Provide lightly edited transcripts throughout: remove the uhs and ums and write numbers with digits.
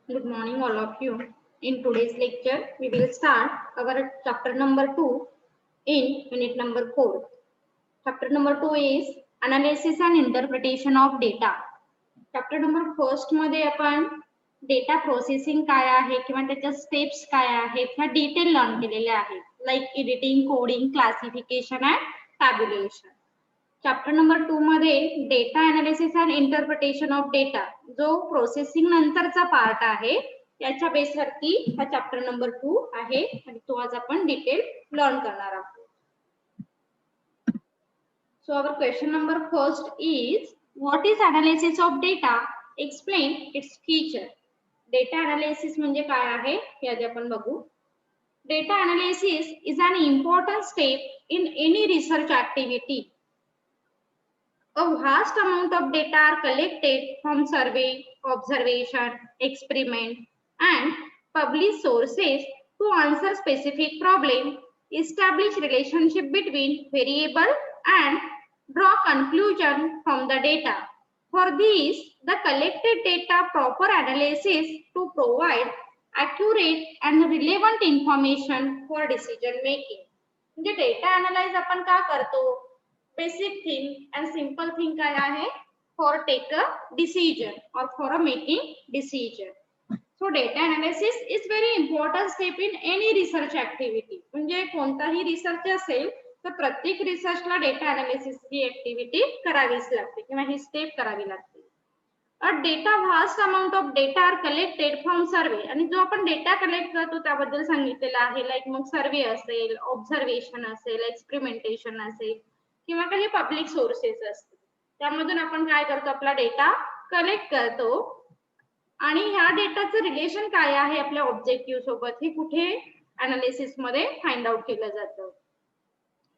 Good morning, all of you. In today's lecture, we will start our chapter number 2 in unit number 4. Chapter number 2 is Analysis and Interpretation of Data. Chapter number 1 मध्ये आपण data processing काय आहे किंवा त्याच्या steps काय आहेत ह्या detail learn केलेल्या आहेत, like editing, coding, classification and tabulation. Chapter number 2 मध्ये data analysis and interpretation of data जो प्रोसेसिंग नंतरचा पार्ट आहे याच्या बेसवरती हा चॅप्टर नंबर 2 आहे आणि तो आज आपण डिटेल लर्न करणार आहोत. So our question number first is what is analysis of data, explain its feature. Data analysis म्हणजे काय आहे हे आज आपण बघू. Data analysis is an important step in any research activity. A vast amount of data are collected from survey, observation, experiment, and published sources to answer specific problem, establish relationship between variable, and draw conclusion from the data. For this, the collected data proper analysis to provide accurate and relevant information for decision making. म्हणजे data analyze आपण का करतो? Basic thing and simple thing काय आहे? For take a decision और for a making decision. So data analysis is very important step in any research activity. म्हणजे कोणताही research असेल तर प्रत्येक रिसर्चला डेटा अनालिसिस ही ऍक्टिव्हिटी करावीच लागते किंवा ही स्टेप करावी लागते. A data vast amount of data are collected from survey. आणि जो आपण डेटा कलेक्ट करतो त्याबद्दल सांगितलेलं आहे, लाईक मग सर्वे असेल, ऑब्झर्वेशन असेल, एक्सपेरिमेंटेशन असेल किंवा काही पब्लिक सोर्सेस असतील, त्यामधून आपण काय करतो? आपला डेटा कलेक्ट करतो आणि ह्या डेटाचं रिलेशन काय आहे आपल्या ऑब्जेक्टिव्ह सोबत हे कुठे अनालिसिस मध्ये फाइंड आउट केलं जातं.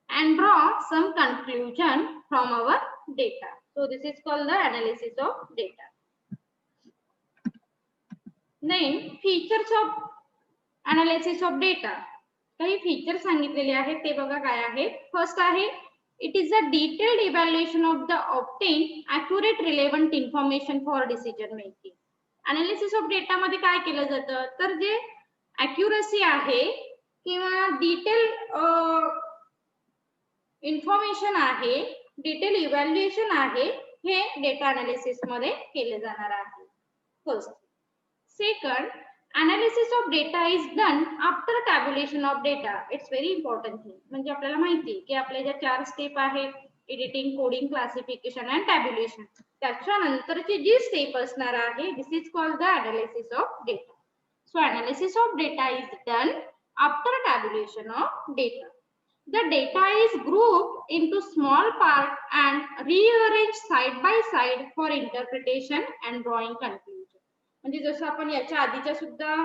And draw some conclusion from our data. So this is called the analysis of data. Name features of analysis of data. काही फीचर सांगितलेले आहेत ते बघा काय आहेत. फर्स्ट आहे it is a detailed evaluation of the obtained accurate relevant information for decision making. Analysis of data मध्ये काय केलं जातं तर जे अॅक्युरसी आहे किंवा डिटेल इन्फॉर्मेशन आहे, डिटेल इव्हॅल्युएशन आहे, हे डेटा अनालिसिस मध्ये केले जाणार आहे. First. Second, analysis of data is done after tabulation of data. It's very important thing. म्हणजे आपल्याला माहिती की आपल्या ज्या 4 स्टेप आहेत, editing, coding, classification and tabulation, त्याच्यानंतरची जी स्टेप असणार आहे this is called the analysis of data. So analysis of data is done after tabulation of data. The data is grouped into small parts and rearranged side by side for interpretation and drawing conclusion. म्हणजे जसं आपण याच्या आधीच्या सुद्धा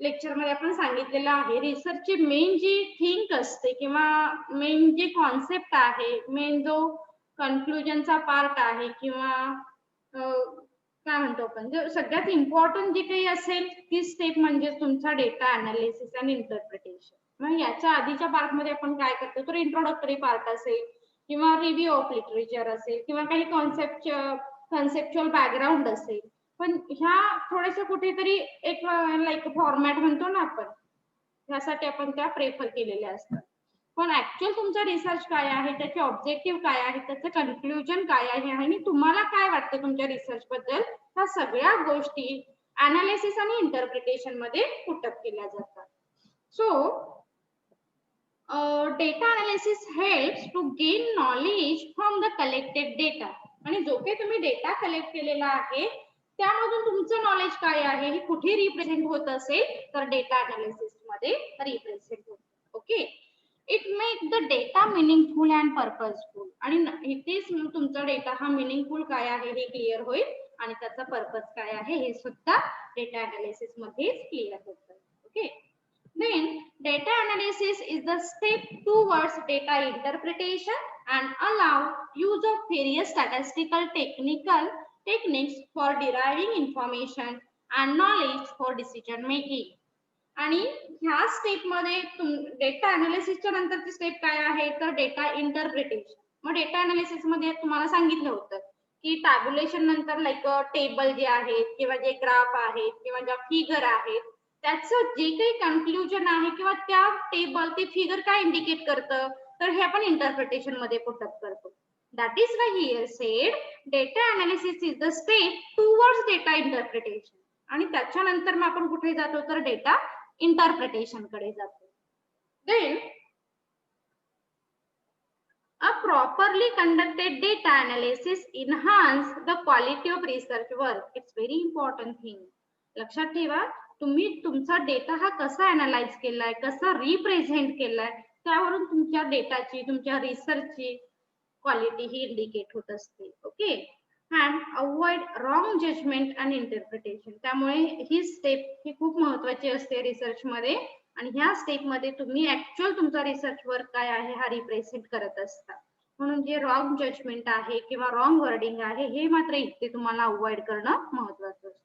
lecture मध्ये आपण सांगितलेलं आहे, रिसर्चची मेन जी थिंक असते किंवा मेन जी कॉन्सेप्ट आहे, मेन जो कन्क्लुजनचा पार्ट आहे किंवा काय म्हणतो आपण, जो सगळ्यात इम्पॉर्टंट जी काही असेल ती स्टेप म्हणजे तुमचा डेटा अनालिसिस आणि इंटरप्रिटेशन. मग याच्या आधीच्या पार्ट मध्ये आपण काय करतो तर इंट्रोडक्टरी पार्ट असेल किंवा रिव्ह्यू ऑफ लिटरेचर असेल किंवा काही कॉन्सेप्च्युअल बॅकग्राऊंड असेल, पण ह्या थोड्याशा कुठेतरी एक लाईक फॉर्मॅट म्हणतो ना आपण, ह्यासाठी आपण त्या प्रेफर केलेल्या असतात. पण ऍक्च्युअल तुमचा रिसर्च काय आहे, त्याचे ऑब्जेक्टिव्ह काय आहे, त्याचं कन्क्लुजन काय आहे आणि तुम्हाला काय वाटतं तुमच्या रिसर्च बद्दल, ह्या सगळ्या गोष्टी अनालिसिस आणि इंटरप्रिटेशन मध्ये पुटअप केल्या जातात. So data analysis helps to gain knowledge from the collected data. आणि जो काही तुम्ही डेटा कलेक्ट केलेला आहे त्यामधून तुमचं नॉलेज काय आहे हे कुठे रिप्रेझेंट होत असेल तर डेटा अनालिसिस मध्ये रिप्रेझेंट होत. Okay. It make the data meaningful and purposeful. आणि इथेच तुमचा डेटा हा मिनिंगफुल काय आहे हे क्लिअर होईल आणि त्याचा पर्पज काय आहे हे सुद्धा डेटा अनालिसिस मध्ये क्लिअर होतं. Okay. Then data analysis is the step towards data interpretation and allow use of various statistical techniques for deriving information and knowledge for decision making. आणि ह्या स्टेप मध्ये डेटा अनालिसिसच्या नंतरची स्टेप काय आहे तर data interpretation. मग data analysis मध्ये तुम्हाला सांगितलं होतं की टॅब्युलेशन नंतर लाईक टेबल जे आहेत किंवा जे ग्राफ आहेत किंवा ज्या फिगर आहेत त्याचं जे काही कन्क्लुजन आहे किंवा त्या टेबल ते फिगर काय इंडिकेट करतं तर हे आपण इंटरप्रिटेशन मध्ये पुटअप करतो. That is why here sed data analysis is the step towards data interpretation. आणि त्याच्यानंतर मग आपण कुठे जातो तर डेटा इंटरप्रिटेशन कडे जातो. Then a properly conducted data analysis enhance the quality of research work. It's very important thing. लक्षात ठेवा तुम्ही तुमचा डेटा हा कसा अनालाइज केलाय कसा रिप्रेझेंट केलाय त्यावरून तुमच्या डेटाची तुमच्या रिसर्चची क्वालिटी ही इंडिकेट होत असते. Okay and avoid wrong judgement and interpretation. त्यामुळे ही स्टेप ही खूप महत्वाची असते रिसर्च मध्ये आणि ह्या स्टेप मध्ये तुम्ही ऍक्च्युअल तुमचा रिसर्च वर्क काय आहे हा रिप्रेझेंट करत असता. म्हणून जे रॉंग जजमेंट आहे किंवा रॉंग वर्डिंग आहे हे मात्र इथे तुम्हाला अवॉइड करणं महत्वाचं असतं.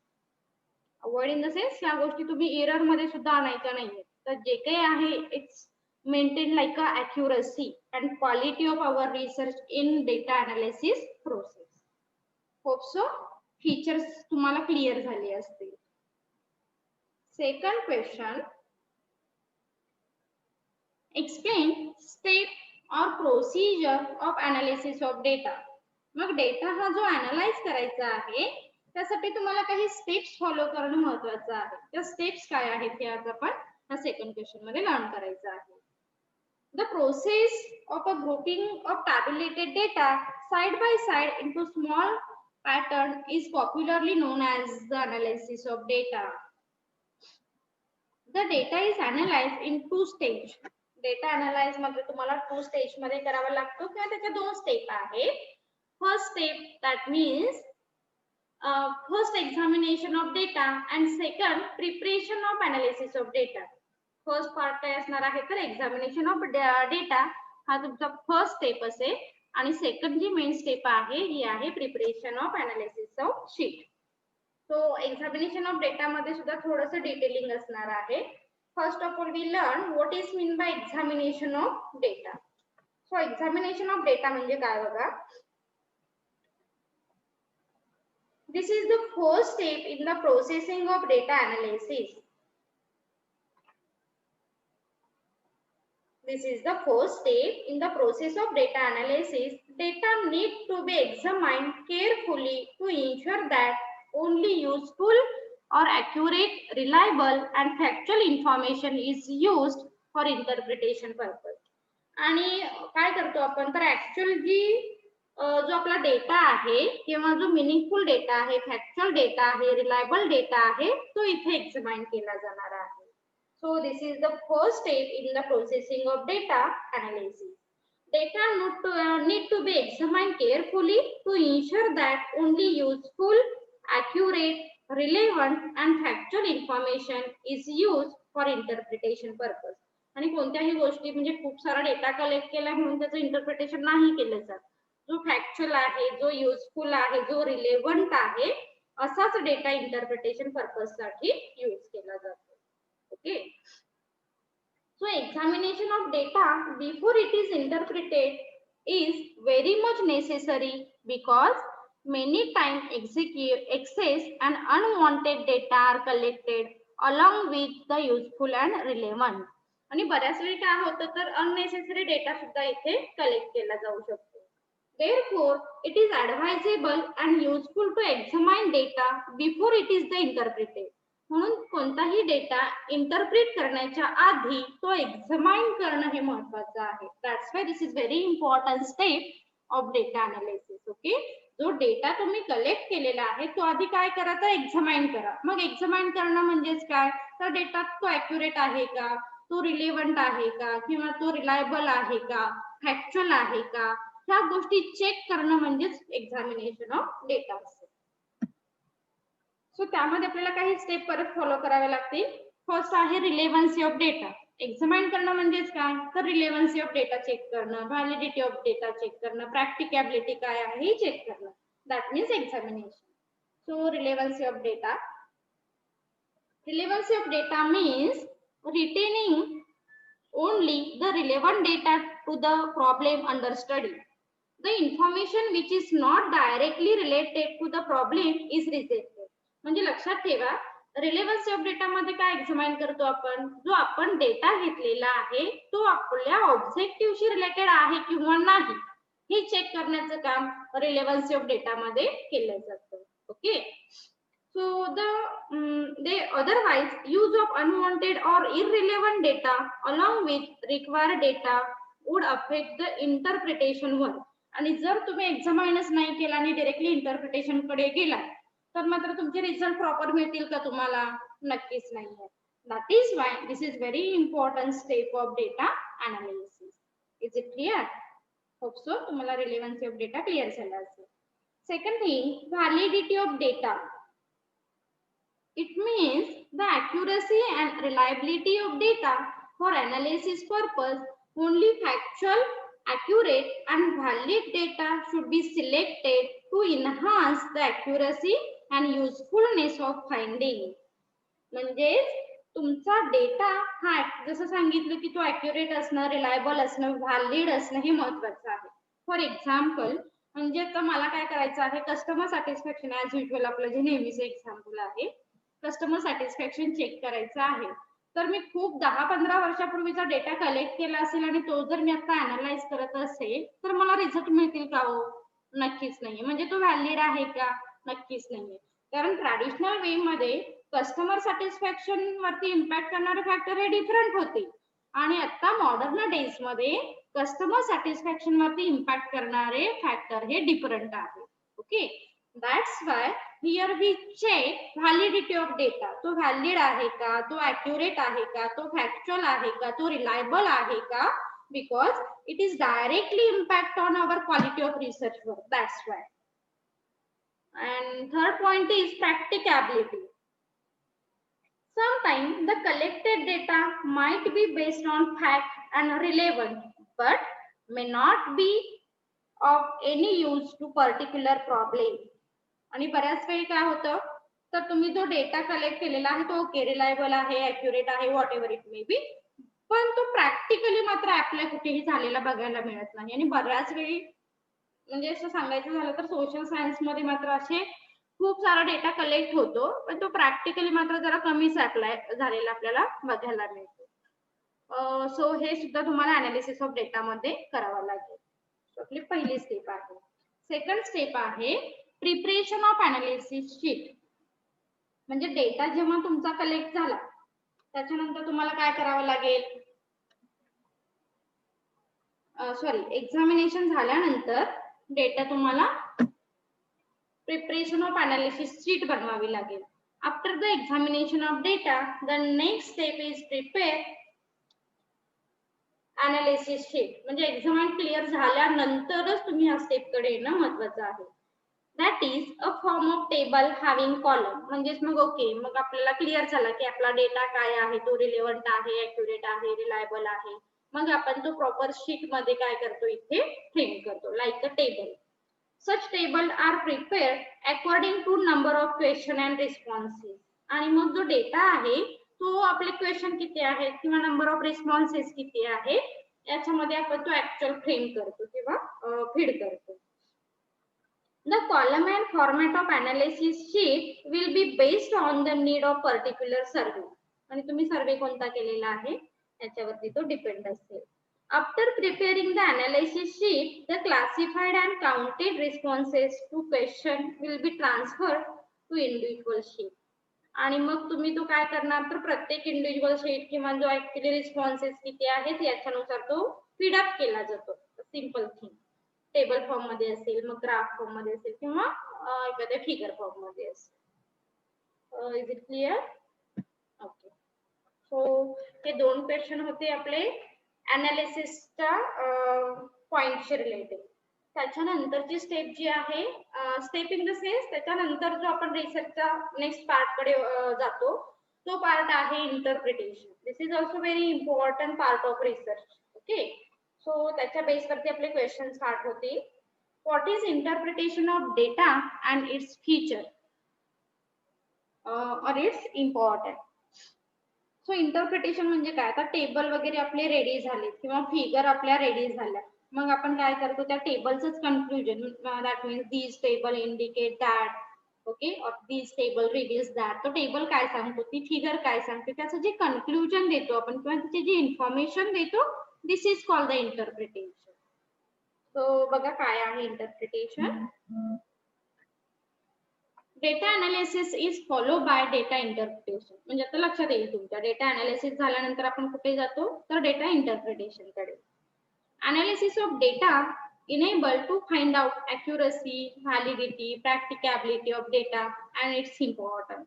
अवॉइड इन द सेन्स या गोष्टी तुम्ही एरर मध्ये सुद्धा आणायच्या नाहीये. तर जे काही आहे it's maintain like a accuracy and quality of our research in data analysis process. Hope so features तुम्हाला क्लिअर झाले असतील. Second question, explain step or procedure of analysis of data. मग डेटा हा जो अनालाइज करायचा आहे त्यासाठी तुम्हाला काही स्टेप्स फॉलो करणं महत्वाचं आहे. त्या स्टेप्स काय आहेत हे आज आपण या सेकंड क्वेश्चन मध्ये लर्न करायचं आहे. The process of a grouping of tabulated data side by side into small pattern is popularly known as the analysis of data. The data is analyzed in two stages. Data analyse मध्ये तुम्हाला 2 stage मध्ये करावा लागतो किंवा त्याच्या 2 step आहेत. First step that means first examination of data and second preparation of analysis of data. First part काय असणार आहे तर एक्झामिनेशन ऑफ डेटा हा तुमचा फर्स्ट स्टेप असेल आणि सेकंड जी मेन स्टेप आहे ही आहे preparation of analysis of sheet. So examination of data मध्ये सुद्धा थोडंसं डिटेलिंग असणार आहे. First of all, we learn what is mean by examination of data. So, examination of data म्हणजे काय बघा. This is the first step in the processing of data analysis. This is the first step in the process of data analysis. Data need to be examined carefully to ensure that only useful or accurate, reliable and factual information is used for interpretation purpose. आणि काय करतो आपण तर actual जी जो आपला data आहे किंवा जो मिनिंगफुल डेटा आहे फॅक्च्युअल डेटा आहे रिलायबल डेटा आहे तो इथे एक्झामाइन केला जाणार आहे. So this is the first step in the processing of data analysis. Data need to be examined carefully to ensure that only useful, accurate, relevant and factual information is used for interpretation purpose. आणि कोणत्याही गोष्टी म्हणजे खूप सारा data collect केला म्हणून त्याचं interpretation नाही केलं जात. जो फॅक्च्युअल आहे जो युजफुल आहे जो रिलेव्हंट आहे असाच डेटा इंटरप्रिटेशन पर्पज साठी यूज केला जातो. Okay so examination of data before it is interpreted is very much necessary because many times excess and unwanted data are collected along with the useful and relevant. आणि बऱ्याच वेळी काय होतं तर unnecessary data सुद्धा इथे कलेक्ट केला जाऊ शकतो. Therefore, it is advisable and useful to examine data before it is the interpreted. म्हणून कोणताही डेटा इंटरप्रेट करण्याच्या आधी तो एक्झामाइन करणं हे महत्त्वाचं आहे. That's why this is very important step of data analysis. Okay जो डेटा तुम्ही कलेक्ट केलेला आहे तो आधी काय करा तर एक्झामाइन करा. मग एक्झामाइन करणं म्हणजेच काय तर डेटा तो ॲक्युरेट आहे का तो रिलेव्हंट आहे का किंवा तो रिलायबल आहे का फॅक्च्युअल आहे का ह्या गोष्टी चेक करणं म्हणजेच एक्झामिनेशन ऑफ डेटा असेल. सो त्यामध्ये आपल्याला काही स्टेप परत फॉलो करावे लागतील. फर्स्ट आहे रिलेव्हन्सी ऑफ डेटा. एक्झामाइन करणं म्हणजेच काय तर रिलेव्हन्सी ऑफ डेटा चेक करणं व्हॅलिडिटी ऑफ डेटा चेक करणं प्रॅक्टिकॅबिलिटी काय आहे हे चेक करणं that means examination. So relevancy of data. Relevancy of data means retaining only the relevant data to the problem under study. The information which is not directly related to the problem is rejected. म्हणजे लक्षात ठेवा, रिलेव्हन्सी of data मध्ये काय एक्झामाइन करतो आपण, जो आपण data घेतलेला आहे तो आपल्या ऑब्जेक्टिव्हशी रिलेटेड आहे किंवा नाही हे चेक करण्याचं काम रिलेव्हन्सी ऑफ डेटा मध्ये केलं जातं. Okay, so they otherwise use of unwanted or irrelevant data along with required data would affect the interpretation work. आणि जर तुम्ही एक्झामाइनच नाही केला आणि डायरेक्टली इंटरप्रिटेशन कडे गेला तर मात्र तुमचे रिझल्ट प्रॉपर मिळतील का तुम्हाला, नक्कीच नाही. That is why this is very important step of data analysis. Is it clear? Hope so तुम्हाला रिलेव्हन्सी ऑफ डेटा क्लिअर झाला असेल. Second thing, validity of data. It means the accuracy and reliability of data for analysis purpose. Only factual, accurate and valid data should be selected to enhance the accuracy and usefulness of finding. म्हणजे तुमचा data हा जसं सांगितलं की तो accurate असणं, reliable असणं, valid असणं हे महत्त्वाचं आहे. फॉर एक्झाम्पल, म्हणजे आता मला काय करायचं आहे, कस्टमर सॅटिस्फॅक्शन ॲज युजल आपलं जे नेहमीचं एक्झाम्पल आहे, कस्टमर सॅटिस्फॅक्शन चेक करायचं आहे. तर मी खूप 10-15 वर्षापूर्वीचा डेटा कलेक्ट केला असेल आणि तो जर मी आता अनालाइज करत असेल तर मला रिझल्ट मिळतील का हो, नक्कीच नाही. म्हणजे तो व्हॅलिड आहे का, नक्कीच नाहीये. कारण ट्रॅडिशनल वे मध्ये कस्टमर सॅटिस्फॅक्शन वरती इम्पॅक्ट करणारे फॅक्टर हे डिफरंट होते आणि आता मॉडर्न डेज मध्ये कस्टमर सॅटिस्फॅक्शन वरती इम्पॅक्ट करणारे फॅक्टर हे डिफरंट आहे. Okay, that's why here we check validity of data. तो व्हॅलिड आहे का, तो ॲक्युरेट आहे का, तो फॅक्च्युअल आहे का, तो रिलायबल आहे का, because it is directly impact on our quality of research work. That's why. And third point is practicability. Sometimes the collected data might be based on fact and relevant, but may not be of any use to particular problem. आणि बऱ्याच वेळी काय होतं, तर तुम्ही जो data collect केलेला आहे तो ओके रिलायबल आहे, ॲक्युरेट आहे, what ever it may be, पण तो प्रॅक्टिकली मात्र अप्लाय कुठेही झालेला बघायला मिळत नाही. आणि बऱ्याच वेळी म्हणजे असं सांगायचं झालं तर सोशल सायन्स मध्ये मात्र असे खूप सारा डेटा कलेक्ट होतो पण तो प्रॅक्टिकली मात्र जरा कमीच अप्लाय झालेला आपल्याला बघायला मिळतो. सो हे सुद्धा तुम्हाला अनालिसिस ऑफ डेटा मध्ये करावं लागेल. आपली पहिली स्टेप आहे. सेकंड स्टेप आहे प्रिपरेशन ऑफ अनालिसिस शीट. म्हणजे डेटा जेव्हा तुमचा कलेक्ट झाला त्याच्यानंतर तुम्हाला काय करावं लागेल, सॉरी एक्झामिनेशन झाल्यानंतर डेटा तुम्हाला प्रिपरेशन ऑफ अनालिसिस शीट बनवावी लागेल. After the examination of data the next step is prepare analysis sheet. म्हणजे एक्झामिन क्लिअर झाल्यानंतरच तुम्ही या स्टेप कडे येणं महत्त्वाचं आहे. That is a form of table having column. म्हणजेच मग ओके, मग आपल्याला क्लिअर झालं की आपला डेटा काय आहे, तो रिलेव्हंट आहे, ॲक्युरेट आहे, रिलायबल आहे. मग आपण तो प्रॉपर शीट मध्ये काय करतो, इथे फ्रेम करतो like a table. Such table are prepared according to number of question and responses. आणि मग जो डेटा आहे तो आपले क्वेश्चन किती आहेत किंवा नंबर ऑफ रिस्पॉन्सेस किती आहे याच्यामध्ये आपण तो ऍक्च्युअल फ्रेम करतो किंवा फीड करतो. The column and format of analysis sheet will be based on the need of particular survey. आणि तुम्ही सर्वे कोणता केलेला आहे याच्यावरती तो डिपेंड असेल. After preparing the analysis sheet, the classified and counted responses to question will be transferred to individual sheet. आणि मग तुम्ही तो काय करणार, तर प्रत्येक इंडिव्हिज्युअल शीट किंवा जो ऍक्च्युअली रिस्पॉन्सेस किती आहेत याच्यानुसार तो फीडअप केला जातो. Simple thing. टेबल फॉर्म मध्ये असेल, मग ग्राफ फॉर्म मध्ये असेल किंवा एखाद्या फिगर फॉर्म मध्ये असेल. Is it clear? Okay. So हे दोन क्वेश्चन होते आपले अनालिसिसच्या पॉइंटशी रिलेटेड. त्याच्यानंतरची स्टेप जी आहे, स्टेप इन द सेन्स त्याच्यानंतर जो आपण रिसर्चच्या नेक्स्ट पार्ट कडे जातो तो पार्ट आहे interpretation. This is also very important part of research. Okay, so त्याच्या बेसवरती आपले क्वेश्चन स्टार्ट होतील. What is interpretation of data and its feature और इट्स इम्पॉर्टंट. सो इंटरप्रिटेशन म्हणजे काय, आता टेबल वगैरे आपले रेडी झाले किंवा फिगर आपल्या रेडी झाल्या, मग आपण काय करतो त्या टेबलचंच conclusion, that means this table indicate that, okay, और दिस टेबल रिव्हील्स दॅट. तो टेबल काय सांगतो, ती फिगर काय सांगते, त्याचं जे कन्क्लुजन देतो आपण किंवा त्याची जी इन्फॉर्मेशन देतो, this is called the interpretation. So बघा काय आहे interpretation. Data analysis is follow by data interpretation. म्हणजे आता लक्षात येईल तुमच्या, डेटा अनालिसिस झाल्यानंतर आपण कुठे जातो, तर डेटा इंटरप्रिटेशन कडे. Analysis of data enable to find out accuracy, validity, practicability of data and its importance.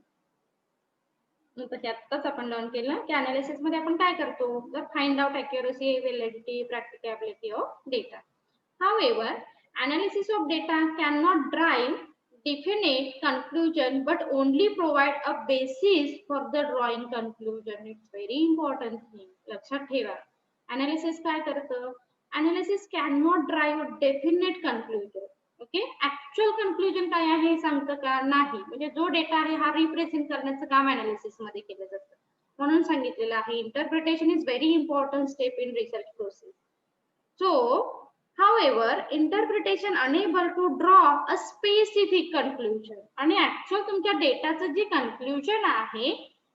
आत्ताच आपण लर्न केलं की अनालिसिस मध्ये आपण काय करतो, तर find out accuracy, validity, practicability of data. However, analysis of data cannot drive definite conclusion but only provide a basis for the drawing conclusion. It's very important thing. लक्षात ठेवा. Analysis काय करतं, analysis cannot drive a definite conclusion. Okay, actual conclusion काय आहे सांगतं का, नाही. म्हणजे जो डेटा आहे हा रिप्रेझेंट करण्याचं काम अनालिसिस मध्ये केलं जातं, म्हणून सांगितलेलं आहे interpretation is very important step in research process. So however, interpretation unable to draw a specific conclusion. आणि ऍक्च्युअल तुमच्या डेटाचं जे कन्क्लुजन आहे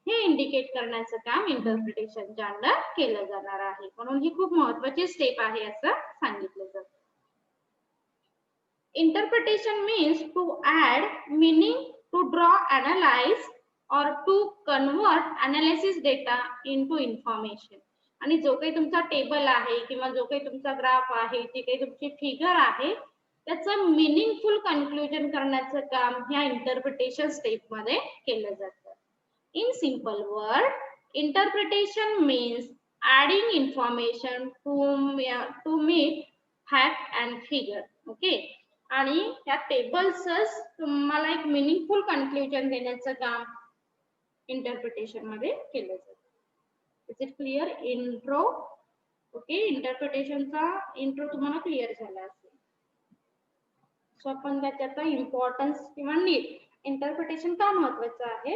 हे इंडिकेट करण्याचं काम इंटरप्रिटेशनच्या अंडर केलं जाणार आहे, म्हणून ही खूप महत्त्वाची स्टेप आहे असं सांगितलं जातं. Interpretation means to add meaning, to draw, analyze or to convert analysis data into information. आणि जो काही तुमचा टेबल आहे किंवा जो काही तुमचा ग्राफ आहे, जी काही तुमची फिगर आहे, त्याचं मिनिंगफुल कन्क्लुजन करण्याचं काम ह्या इंटरप्रिटेशन स्टेप मध्ये केलं जातं. In simple word, interpretation means adding information to meet fact and figure. Okay, आणि या टेबल्सच तुम्हाला एक मिनिंगफुल कन्क्लुजन देण्याचं काम इंटरप्रिटेशन मध्ये केलं जातं. Is it clear intro? Okay, इंटरप्रिटेशनचा इंट्रो तुम्हाला क्लिअर झाला असेल. सो आपण त्याचा इम्पॉर्टन्स किंवा नीड, इंटरप्रिटेशन का महत्वाचं आहे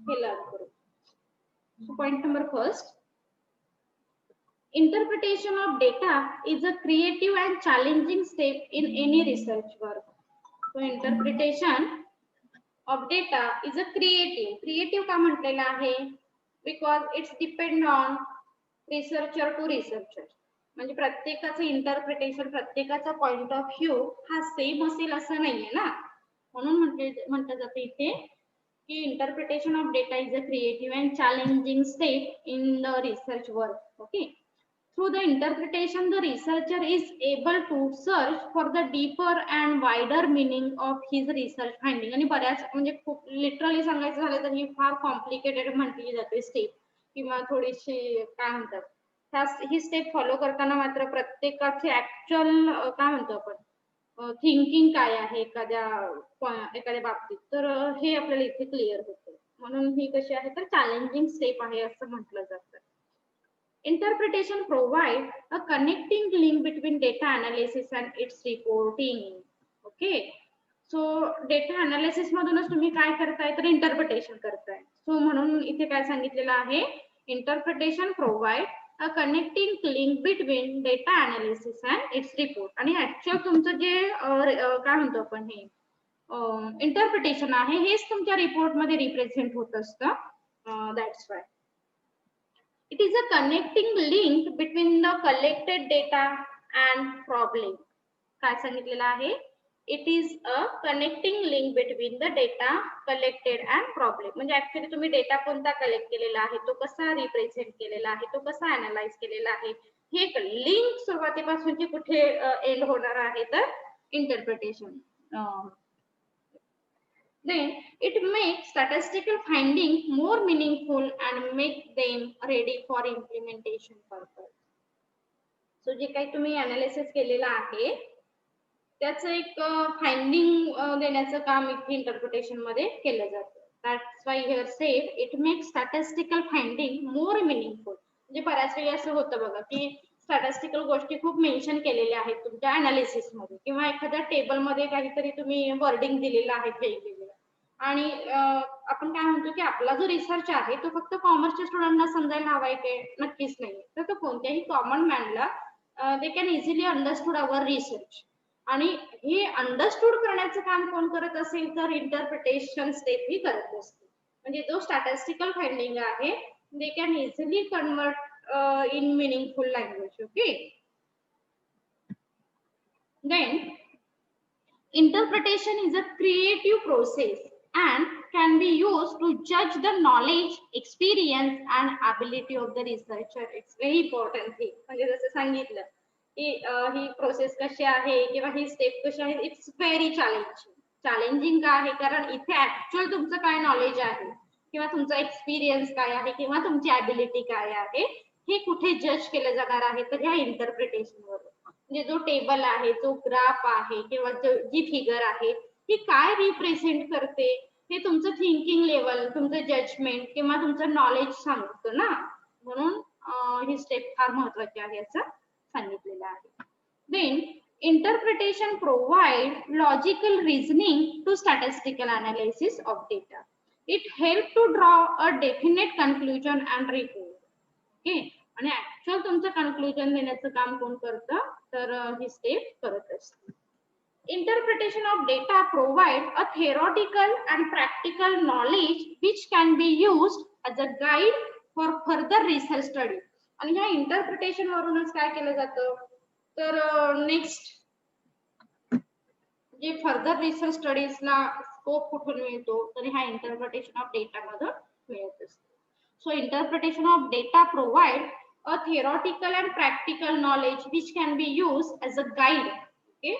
हे लर्न करू. So point number first, interpretation of data is a creative and challenging step in any research work. So interpretation of data is a creative का म्हटलेलं आहे, because it's depend on researcher to researcher. म्हणजे प्रत्येकाचं interpretation, प्रत्येकाचा point of view हा same असेल असं नाहीये ना, म्हणून म्हटलं जातं इथे की interpretation of data is a creative and challenging step in the research work. Okay, through the interpretation the researcher is able to search for the deeper and wider meaning of his research finding. आणि बऱ्याच म्हणजे खूप literally सांगायचं झालं तर ही फार complicated म्हटली जाते स्टेप किंवा थोडीशी काय म्हणतात, ही स्टेप फॉलो करताना मात्र प्रत्येकाचे ऍक्च्युअल काय म्हणतो आपण थिंकिंग काय आहे एखाद्या बाबतीत, तर हे आपल्याला इथे क्लिअर होतं. म्हणून ही कशी आहे तर चॅलेंजिंग स्टेप आहे असं म्हटलं जातं. Interpretation provides a connecting link between data analysis and its reporting. Okay, so data analysis मधूनच तुम्ही काय करताय तर इंटरप्रिटेशन करताय. सो म्हणून इथे काय सांगितलेलं आहे, interpretation provide a connecting link between data analysis and its report. आणि ऍक्च्युअल तुमचं जे काय म्हणतो आपण हे इंटरप्रिटेशन आहे हेच तुमच्या रिपोर्ट मध्ये रिप्रेझेंट होत असतं. That's why it is a connecting link between the collected data and problem. काय सांगितलेलं आहे, it is a connecting link between the data collected and problem. म्हणजे ऍक्च्युअली तुम्ही डेटा कोणता कलेक्ट केलेला आहे, तो कसा रिप्रेझेंट केलेला आहे, तो कसा अनालाइज केलेला आहे, हे एक लिंक सुरुवातीपासूनची कुठे एंड होणार आहे तर interpretation. Then it makes statistical finding more meaningful and make them ready for implementation purpose. So जे काही तुम्ही अनालिसिस केलेलं आहे त्याचं एक फाइंडिंग देण्याचं काम इथे इंटरप्रिटेशन मध्ये केलं जातं. That's why here said it makes statistical finding more meaningful. म्हणजे बऱ्याच वेळी असं होतं बघा की स्टॅटिस्टिकल गोष्टी खूप मेन्शन केलेल्या आहेत तुमच्या अनालिसिस मध्ये किंवा एखाद्या टेबल मध्ये काहीतरी तुम्ही वर्डिंग दिलेलं आहे वेगवेगळं, आणि आपण काय म्हणतो की आपला जो रिसर्च आहे तो फक्त कॉमर्सच्या स्टुडंटना समजायला हवाय की नक्कीच नाही, तर तो कोणत्याही कॉमन मॅनला they can easily understood our research. आणि हे अंडरस्टूड करण्याचं काम कोण करत असेल तर इंटरप्रिटेशन स्टेप ही करत असते. म्हणजे जो स्टॅटिस्टिकल फाइंडिंग आहे दे can easily convert in meaningful language. Okay. Then interpretation is a creative process and can be used to judge the knowledge, experience and ability of the researcher. It's very important thing. म्हणजे जसं सांगितलं की ही process कशी आहे किंवा ही step कशी आहे, इट्स व्हेरी चॅलेंजिंग का आहे कारण इथे ऍक्च्युअल तुमचं काय नॉलेज आहे किंवा तुमचा एक्सपिरियन्स काय आहे किंवा तुमची ॲबिलिटी काय आहे हे कुठे जज केलं जाणार आहे तर ह्या इंटरप्रिटेशन वर. म्हणजे जो टेबल आहे, जो ग्राफ आहे किंवा जी फिगर आहे ही काय रिप्रेझेंट करते हे तुमचं थिंकिंग लेवल, तुमचं जजमेंट किंवा तुमचं नॉलेज सांगतं ना. म्हणून ही स्टेप फार महत्वाची आहे असं सांगितलेलं आहे. Then interpretation provide logical reasoning to statistical analysis of data. It help to draw a definite conclusion and report. Okay. आणि ऍक्च्युअल तुमचं कन्क्लुजन देण्याचं काम कोण करतं तर ही स्टेप करत असते. Interpretation of data provide a theoretical and practical knowledge which can be used as a guide for further research study. आणि ह्या इंटरप्रिटेशन वरूनच काय केलं जातं तर नेक्स्ट जे फर्दर रिसर्च स्टडीजला स्कोप कुठून मिळतो तर ह्या इंटरप्रिटेशन ऑफ डेटा मधून मिळत असतो. So interpretation of data provide a theoretical and practical knowledge which can be used as a guide. Okay.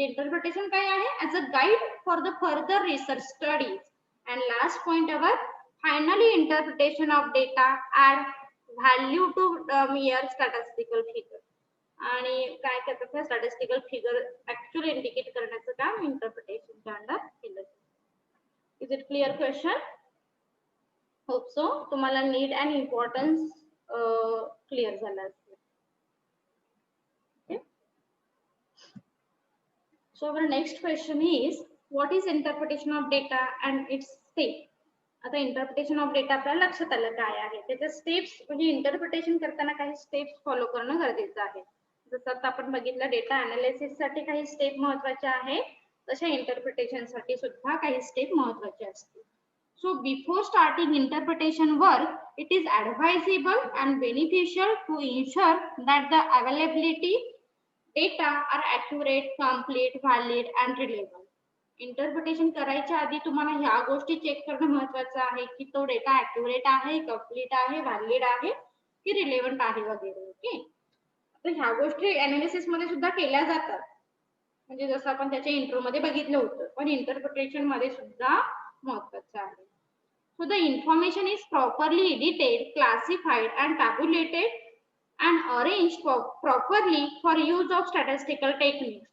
Interpretation काय आहे as a guide for the further research studies. And last point our finally interpretation of data add value to mere statistical figure. आणि काय करतात statistical figure actually indicate करण्याचं काम इंटरप्रिटेशनच्या under केलं जातं. Is it clear question? Hope so तुम्हाला need and importance clear झाला असेल. So our next question is what is interpretation of data and it's step. आता इंटरप्रिटेशन ऑफ डेटा आपल्याला लक्षात आलं काय आहे त्याच्या स्टेप्स. म्हणजे इंटरप्रिटेशन करताना काही स्टेप्स फॉलो करणं गरजेचं आहे. जसं आता आपण बघितलं डेटा अनालिसिस साठी काही स्टेप महत्वाच्या आहेत तशा इंटरप्रिटेशन साठी सुद्धा काही स्टेप महत्वाचे असतील. So before starting interpretation work, it is advisable and beneficial to ensure that the availability data are accurate, complete, valid and relevant. Interpretation करायच्या आधी तुम्हाला ह्या गोष्टी चेक करणं महत्वाचं आहे की तो डेटा ऍक्युरेट आहे, कम्प्लीट आहे, व्हॅलिड आहे की रिलेव्हंट आहे वगैरे. ओके. तर ह्या गोष्टी अनालिसिस मध्ये सुद्धा केल्या जातात म्हणजे जसं आपण त्याच्या इंट्रो मध्ये बघितलं होतं पण इंटरप्रिटेशन मध्ये सुद्धा महत्वाचं आहे. So the information is properly edited, classified and tabulated and arranged properly for use of statistical techniques.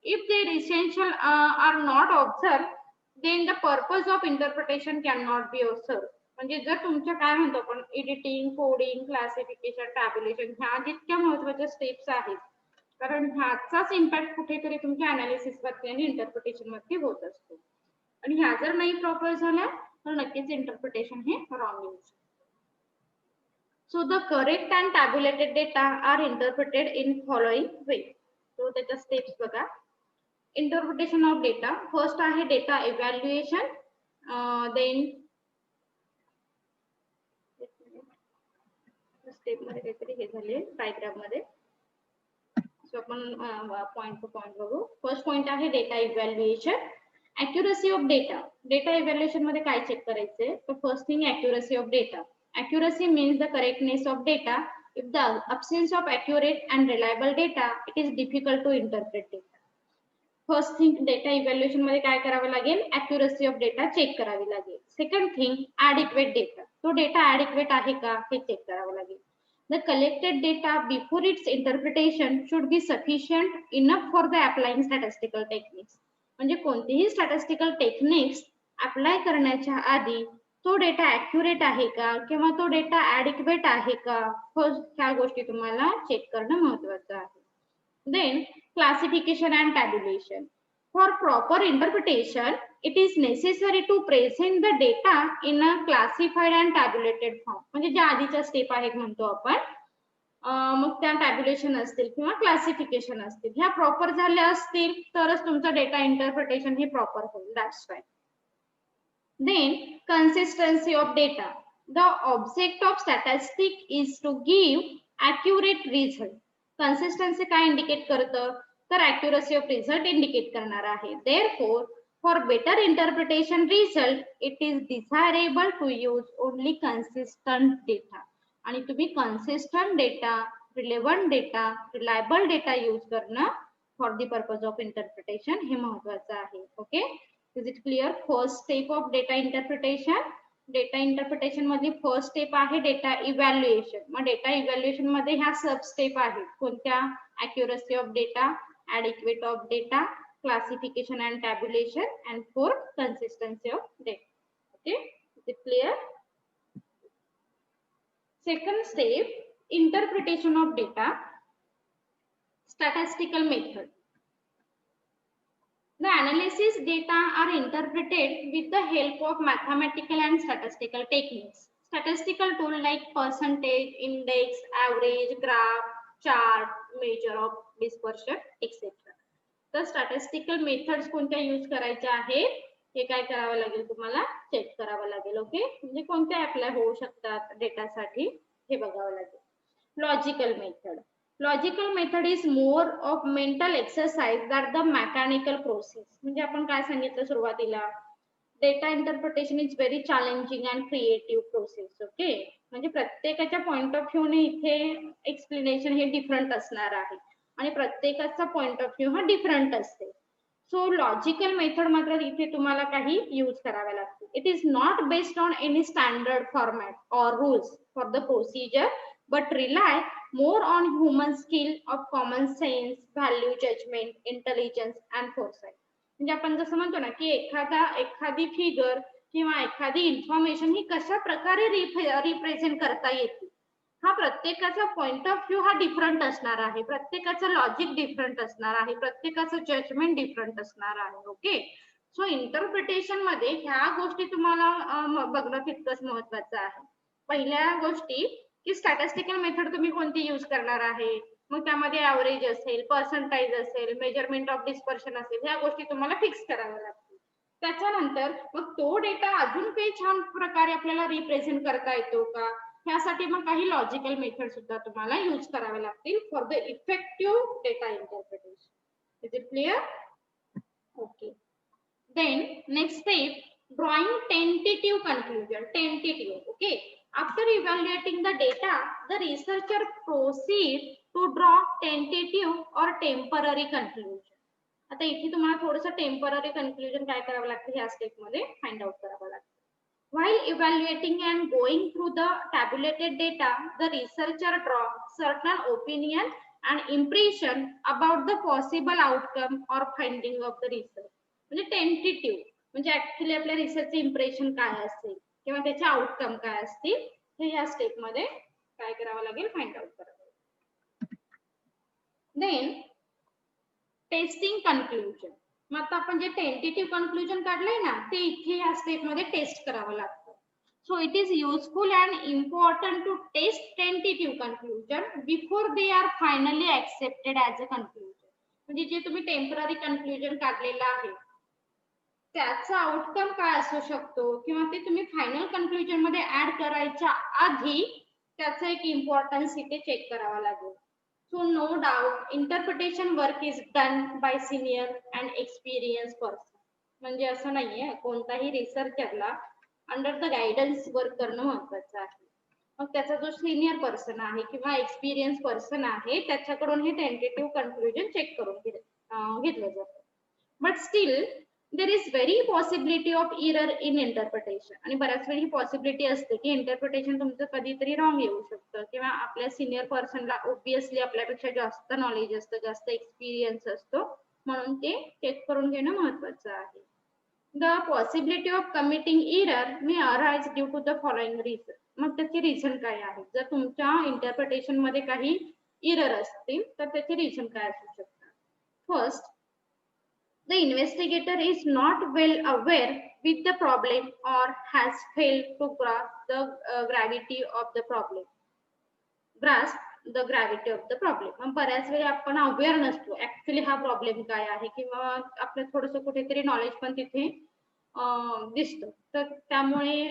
If their essential are not observed, then the purpose of interpretation cannot be observed. म्हणजे जर तुमच्या काय म्हणतो आपण editing, coding, classification, tabulation ह्या जितक्या महत्वाच्या steps आहेत कारण ह्याचाच इम्पॅक्ट कुठेतरी तुमच्या अनालिसिस वरती आणि इंटरप्रिटेशन वरती होत असतो. आणि ह्या जर नाही प्रॉपर झाल्या तर नक्कीच इंटरप्रिटेशन हे रॉंग येऊ शकतं. So the correct and tabulated data are interpreted in following way. So त्याच्या स्टेप्स बघा. इंटरप्रिटेशन ऑफ डेटा फर्स्ट आहे डेटा इव्हॅल्युएशन. देन स्टेप मध्ये काहीतरी हे झाले डायग्राम मध्ये. सो आपण पॉइंट टू पॉइंट बघू. फर्स्ट पॉइंट आहे data evaluation. Accuracy of data. Data evaluation मध्ये काय चेक करायचंय तर first thing accuracy of data. Accuracy means the correctness of data. If the absence of accurate and reliable data, it is difficult to interpret data. First thing data evaluation मध्ये काय करावं लागेल accuracy of data check करावी लागेल. Second thing adequate data. तो data adequate आहे का हे चेक करावं लागेल. The collected data before its interpretation should be sufficient enough for the applying statistical techniques. म्हणजे कोणतीही स्टॅटिस्टिकल टेक्निक्स अप्लाय करण्याच्या आधी तो डेटा ऍक्युरेट आहे का किंवा तो डेटा ऍडिक्वेट आहे का ह्या गोष्टी तुम्हाला चेक करणं महत्वाचं आहे. Then classification and tabulation. For proper interpretation it is necessary to present the data in a classified and tabulated form. म्हणजे ज्या आधीच्या स्टेप आहेत म्हणतो आपण मग त्या टॅब्युलेशन असतील किंवा क्लासिफिकेशन असतील, ह्या प्रॉपर झाल्या असतील तरच तुमचं डेटा इंटरप्रिटेशन हे प्रॉपर होईल. That's why. Then consistency of data. The object of statistic is to give accurate result. Consistency काय इंडिकेट करतं, तर accuracy of result इंडिकेट करणार आहे. Therefore, for better interpretation result, it is desirable to use only consistent data. आणि तुम्ही consistent data, relevant data, reliable data use करणं for the purpose of interpretation हे महत्वाचं आहे. Okay. Is it clear? First step of data interpretation. Data interpretation मध्ये first step आहे data evaluation. मग data evaluation मध्ये ह्या सब स्टेप आहेत. कोणत्या? accuracy of data, adequate of data, classification and tabulation, and fourth consistency of data. Okay, is it clear? Second step, interpretation of data, statistical method. The analysis data are interpreted with the help of mathematical and statistical techniques. Statistical tool like percentage, index, average, graph, chart, measure of dispersion, etc. तर statistical methods कोणत्या use करायच्या आहेत हे काय करावं लागेल, तुम्हाला check करावं लागेल. ओके, म्हणजे कोणत्या अप्लाय होऊ शकतात डेटासाठी हे बघावं लागेल. Logical method. Logical method is more of mental exercise that the mechanical process. म्हणजे आपण काय सांगितलं सुरुवातीला, data interpretation is very challenging and creative process. Okay, म्हणजे प्रत्येकाच्या पॉइंट ऑफ व्ह्यू ने इथे एक्सप्लेनेशन हे डिफरंट असणार आहे आणि प्रत्येकाचा पॉइंट ऑफ व्ह्यू हा डिफरंट असते. सो लॉजिकल मेथड मात्र इथे तुम्हाला काही यूज करावे लागते. It is not based on any standard format और rules for the procedure, but rely more on human skill of common sense, value judgment, intelligence and foresight. म्हणजे आपण जसं म्हणतो ना की एखादी फिगर किंवा एखादी इन्फॉर्मेशन ही कशा प्रकारे रिप्रेझेंट करता येते, हा प्रत्येकाचा पॉइंट ऑफ व्ह्यू हा डिफरंट असणार आहे, प्रत्येकाचं लॉजिक डिफरंट असणार आहे, प्रत्येकाचं जजमेंट डिफरंट असणार आहे. ओके, सो इंटरप्रिटेशन मध्ये ह्या गोष्टी तुम्हाला बघणं तितकंच महत्वाचं आहे. पहिल्या गोष्टी की स्टॅटिस्टिकल मेथड तुम्ही कोणती यूज करणार आहे, मग त्यामध्ये ऍव्हरेज असेल, पर्सेंटाइज असेल, मेजरमेंट ऑफ डिस्पर्शन असेल, ह्या गोष्टी तुम्हाला फिक्स कराव्या लागतील. त्याच्यानंतर मग तो डेटा अजून काही छान प्रकारे आपल्याला रिप्रेझेंट करता येतो का, ह्यासाठी मग काही लॉजिकल मेथड सुद्धा तुम्हाला यूज करावे लागतील for the effective data interpretation. Is it clear? Okay, then next step, drawing tentative conclusion. Tentative. Okay, after evaluating the data, the researcher proceed to draw tentative or temporary conclusion. आता इथे तुम्हाला थोडंसं temporary conclusion काय करावं लागतं ह्या step मध्ये find out करावं लागतं. While evaluating and going through the tabulated data, the researcher draw certain opinion and impression about the possible outcome or finding of the research. म्हणजे टेंटेटिव्ह म्हणजे ऍक्च्युअली आपल्या रिसर्चचे इम्प्रेशन काय असेल किंवा त्याचे आउटकम काय असतील हे ह्या स्टेप मध्ये काय करावं लागेल, फाइंड आउट करावं लागेल. Then testing conclusion. मग आता आपण जे टेंटेटिव्ह कन्क्लुजन काढलंय ना ते इथे ह्या स्टेप मध्ये टेस्ट करावं लागतं. So it is useful and important to test tentative conclusion before they are finally accepted as a conclusion. म्हणजे जे तुम्ही टेम्पररी कन्क्लुजन काढलेलं आहे त्याचा आउटकम काय असू शकतो किंवा ते तुम्ही फायनल कन्क्लुजन मध्ये ऍड करायच्या आधी त्याचा एक इम्पॉर्टन्स इथे चेक करावा लागेल. So no doubt interpretation work is done by senior and experience person. म्हणजे असं नाहीये, कोणताही रिसर्चरला अंडर द गायडन्स वर्क करणं महत्वाचं आहे. मग त्याचा जो सिनियर पर्सन आहे किंवा एक्सपिरियन्स पर्सन आहे त्याच्याकडून हे टेंटेटिव्ह कन्क्लुजन चेक करून घेतलं जातं. But still there is very possibility of error in interpretation. आणि बऱ्याच वेळी ही पॉसिबिलिटी असते की इंटरप्रिटेशन तुमचं कधीतरी रॉंग येऊ शकतं किंवा आपल्या सिनियर पर्सनला ऑब्विसली आपल्यापेक्षा जास्त नॉलेज असतं, जास्त एक्सपिरियन्स असतो, म्हणून ते चेक करून घेणं महत्वाचं आहे. The possibility of committing error may arise due to the following reason. मग त्याचे रिझन काय आहे, जर तुमच्या इंटरप्रिटेशन मध्ये काही इरर असतील तर त्याचे रिझन काय असू शकतात. First, the investigator is not well aware with the problem or has failed to grasp the gravity of the problem. Grasp the gravity of the problem. बऱ्याच वेळी आपण अवेअर नसतो ऍक्च्युली हा प्रॉब्लेम काय आहे, किंवा आपलं थोडंसं कुठेतरी नॉलेज पण तिथे दिसतं, तर त्यामुळे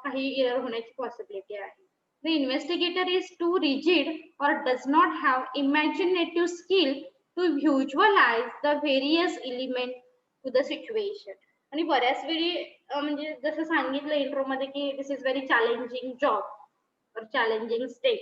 काही एरर होण्याची पॉसिबिलिटी आहे. The investigator is too rigid or does not have imaginative skill to visualize the various elements to the situation. आणि बऱ्याच वेळी म्हणजे जसं सांगितलं इंट्रो मध्ये की दिस इज व्हेरी चॅलेंजिंग जॉब और चॅलेंजिंग स्टेप,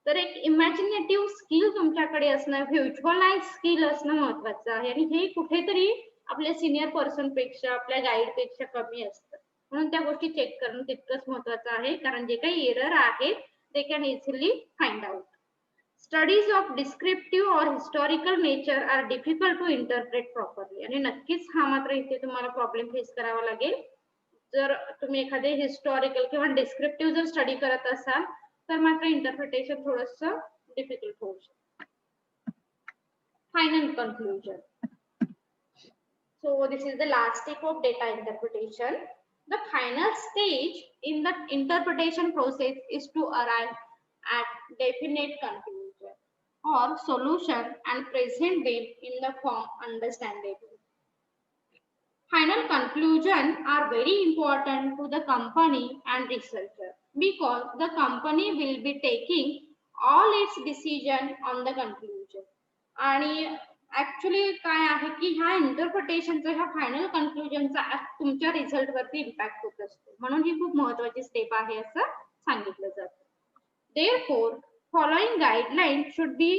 तर एक इमॅजिनेटिव्ह स्किल तुमच्याकडे असणं, व्हिज्युअलाइज स्किल असणं महत्वाचं आहे. आणि हे कुठेतरी आपल्या सिनियर पर्सन पेक्षा, आपल्या गाईड पेक्षा कमी असतं. म्हणून त्या गोष्टी चेक करणं तितकंच महत्वाचं आहे, कारण जे काही एरर आहेत ते can easily find out. Studies of descriptive और historical nature are difficult to interpret properly. आणि नक्कीच हा मात्र इथे तुम्हाला प्रॉब्लेम फेस करावा लागेल. जर तुम्ही एखादे हिस्टॉरिकल किंवा डिस्क्रिप्टिव्ह जर स्टडी करत असाल तर मात्र इंटरप्रिटेशन थोडंसं डिफिकल्ट होऊ शकतं. Final conclusion. So this is the last step of data interpretation. The final stage in the interpretation process is to arrive at definite conclusion or solution and present them in the form understandable. Final conclusion are very important to the company and researcher because the company will be taking all its decision on the conclusion. आणि actually काय आहे की ह्या इंटरप्रिटेशनचा, ह्या final कन्क्लुजनचा तुमच्या result वरती impact होत असतो, म्हणून ही खूप महत्वाची स्टेप आहे असं सांगितलं जातं. Therefore, following guidelines should be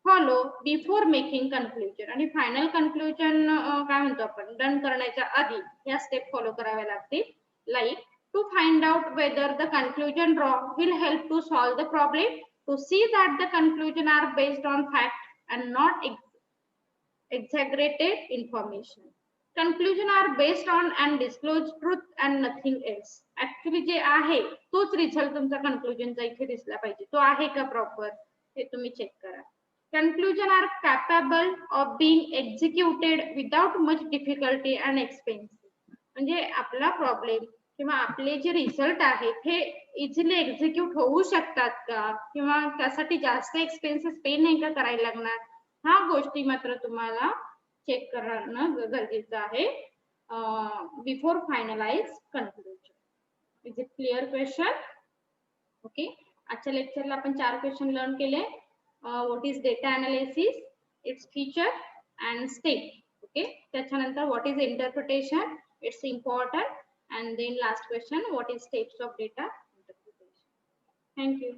follow before making conclusion. आणि फायनल कन्क्लुजन काय म्हणतो आपण, डन करण्याच्या आधी या स्टेप फॉलो कराव्या लागतील. Like to find out whether the conclusion draw will help to solve the problem, to see that the conclusion are based on fact and not exaggerated information. Conclusion are based on and disclose truth and nothing else. Actually जे आहे तोच result तुमचा कन्क्लुजनचा इथे दिसला पाहिजे. तो आहे का प्रॉपर हे तुम्ही चेक करा. Conclusion are capable of being executed without much difficulty and expense. म्हणजे आपला प्रॉब्लेम किंवा आपले जे रिझल्ट आहेत हे इझिली एक्झिक्यूट होऊ शकतात का, किंवा त्यासाठी जास्त एक्सपेन्सेस पे नाही का करायला लागणार, ह्या गोष्टी मात्र तुम्हाला चेक करणं गरजेचं आहे before finalize conclusion. Is it clear question? Okay, आजच्या लेक्चरला आपण 4 क्वेश्चन लर्न केले. What is data analysis, its feature and step. Okay, त्याच्यानंतर what is interpretation, it's important, and then last question, what is steps of data interpretation. Thank you.